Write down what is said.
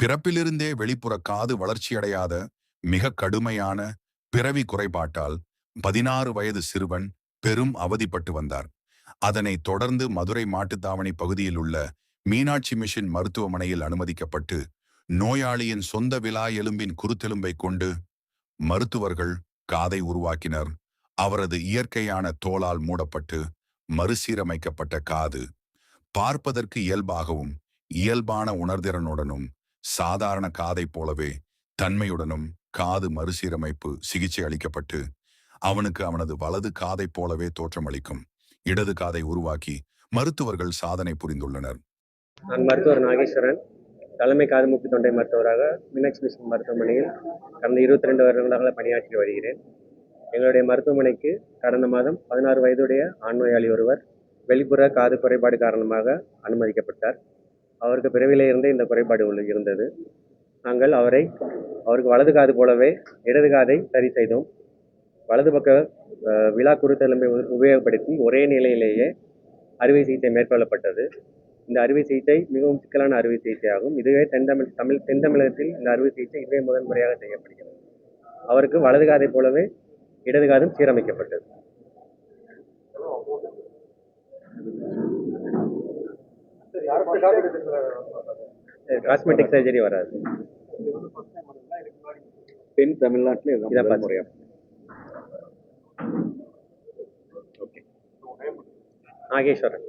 பிறப்பிலிருந்தே வெளிப்புற காது வளர்ச்சியடையாத மிக கடுமையான பிறவி குறைபாட்டால் 16 வயது சிறுவன் பெரும் அவதிப்பட்டு வந்தார். அதனைத் தொடர்ந்து மதுரை மாட்டுத்தாவணி பகுதியில் உள்ள மீனாட்சி மிஷன் மருத்துவமனையில் அனுமதிக்கப்பட்டு நோயாளியின் சொந்த விலா எலும்பின் குருத்தெலும்பை கொண்டு மருத்துவர்கள் காதை உருவாக்கினர். அவரது இயற்கையான தோலால் மூடப்பட்டு மறுசீரமைக்கப்பட்ட காது பார்ப்பதற்கு இயல்பாகவும் இயல்பான உணர்திறனுடனும் சாதாரண காதை போலவே தன்மையுடனும் காது மறுசீரமைப்பு சிகிச்சை அளிக்கப்பட்டு அவனுக்கு அவனது வலது காதை போலவே தோற்றமளிக்கும் இடது காதை உருவாக்கி மருத்துவர்கள் சாதனை புரிந்துள்ளனர். நான் மருத்துவர் நாகேஸ்வரன், தலைமை காது மூக்கு தொண்டை மருத்துவராக மீனாட்சி மிஷன் மருத்துவமனையில் கடந்த 22 வருடங்களாக பணியாற்றி வருகிறேன். எங்களுடைய மருத்துவமனைக்கு கடந்த மாதம் 16 வயதுடைய ஆண் நோயாளி ஒருவர் வெளிப்புற காது குறைபாடு காரணமாக அனுமதிக்கப்பட்டார். அவருக்கு பிறவிலே இருந்தே இந்த குறைபாடு இருந்தது. நாங்கள் அவருக்கு வலது காது போலவே இடது காதை சரி செய்தோம். வலது பக்க விலா குருத்தெலும்பை உபயோகப்படுத்தி ஒரே நிலையிலேயே அறுவை சிகிச்சை மேற்கொள்ளப்பட்டது. இந்த அறுவை சிகிச்சை மிகவும் சிக்கலான அறுவை சிகிச்சை ஆகும். இதுவே தென் தமிழகத்தில் இந்த அறுவை சிகிச்சை இதுவே முதன்முறையாக செய்யப்படுகிறது. அவருக்கு வலது காதை போலவே இடது காதும் சீரமைக்கப்பட்டது. காஸ்மெட்டிக் சர்ஜரி வராது. தென் தமிழ்நாட்டில் இதான் முறையா. நாகேஸ்வரன்.